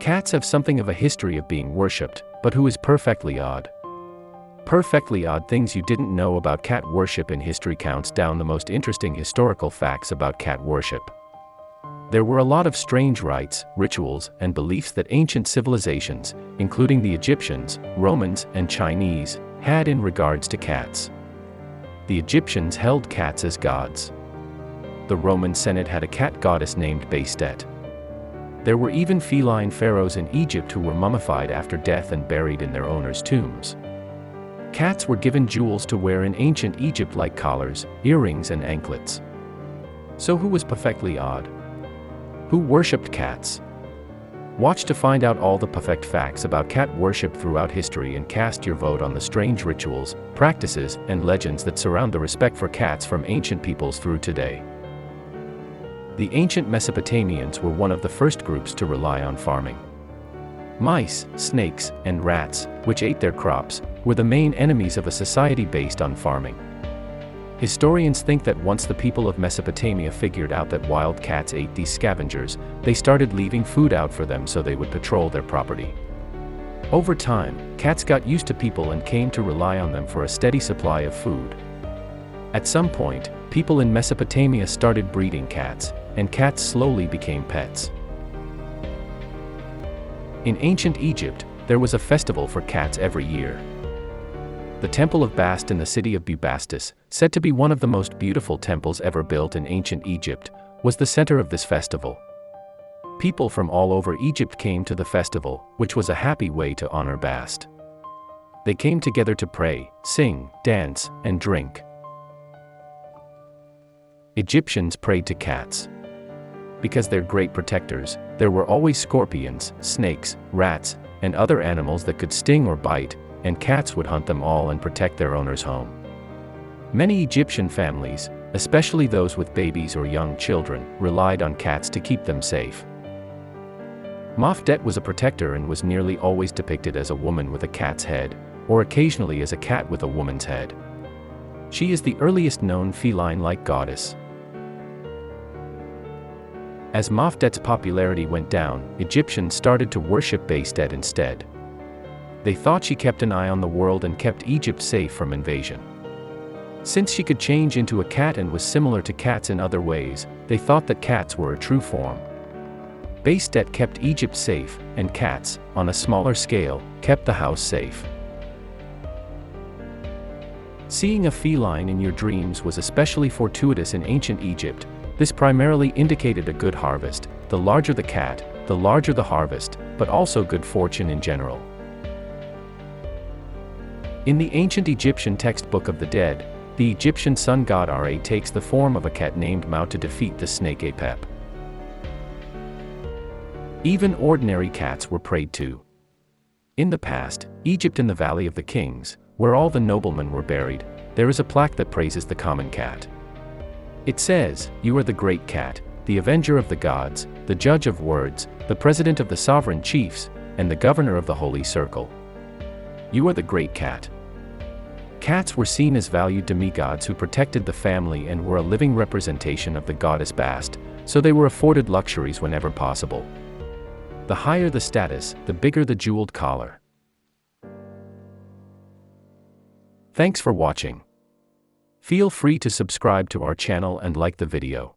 Cats have something of a history of being worshipped, but who is perfectly odd? Perfectly odd things you didn't know about cat worship in history counts down the most interesting historical facts about cat worship. There were a lot of strange rites, rituals, and beliefs that ancient civilizations, including the Egyptians, Romans, and Chinese, had in regards to cats. The Egyptians held cats as gods. The Roman Senate had a cat goddess named Bastet. There were even feline pharaohs in Egypt who were mummified after death and buried in their owners' tombs. Cats were given jewels to wear in ancient Egypt like collars, earrings, and anklets. So who was perfectly odd? Who worshipped cats? Watch to find out all the perfect facts about cat worship throughout history and cast your vote on the strange rituals, practices, and legends that surround the respect for cats from ancient peoples through today. The ancient Mesopotamians were one of the first groups to rely on farming. Mice, snakes, and rats, which ate their crops, were the main enemies of a society based on farming. Historians think that once the people of Mesopotamia figured out that wild cats ate these scavengers, they started leaving food out for them so they would patrol their property. Over time, cats got used to people and came to rely on them for a steady supply of food. At some point, people in Mesopotamia started breeding cats, and cats slowly became pets. In ancient Egypt, there was a festival for cats every year. The Temple of Bast in the city of Bubastis, said to be one of the most beautiful temples ever built in ancient Egypt, was the center of this festival. People from all over Egypt came to the festival, which was a happy way to honor Bast. They came together to pray, sing, dance, and drink. Egyptians prayed to cats. Because they're great protectors, there were always scorpions, snakes, rats, and other animals that could sting or bite, and cats would hunt them all and protect their owner's home. Many Egyptian families, especially those with babies or young children, relied on cats to keep them safe. Mofdet was a protector and was nearly always depicted as a woman with a cat's head, or occasionally as a cat with a woman's head. She is the earliest known feline-like goddess. As Mofdet's popularity went down, Egyptians started to worship Bastet instead. They thought she kept an eye on the world and kept Egypt safe from invasion. Since she could change into a cat and was similar to cats in other ways, they thought that cats were a true form. Bastet kept Egypt safe, and cats, on a smaller scale, kept the house safe. Seeing a feline in your dreams was especially fortuitous in ancient Egypt. This primarily indicated a good harvest. The larger the cat, the larger the harvest, but also good fortune in general. In the ancient Egyptian text Book of the Dead, the Egyptian sun god Ra takes the form of a cat named Mau to defeat the snake Apep. Even ordinary cats were prayed to. In the past, Egypt in the Valley of the Kings, where all the noblemen were buried, there is a plaque that praises the common cat. It says, "You are the great cat, the avenger of the gods, the judge of words, the president of the sovereign chiefs, and the governor of the holy circle. You are the great cat." Cats were seen as valued demigods who protected the family and were a living representation of the goddess Bast, so they were afforded luxuries whenever possible. The higher the status, the bigger the jeweled collar. Thanks for watching. Feel free to subscribe to our channel and like the video.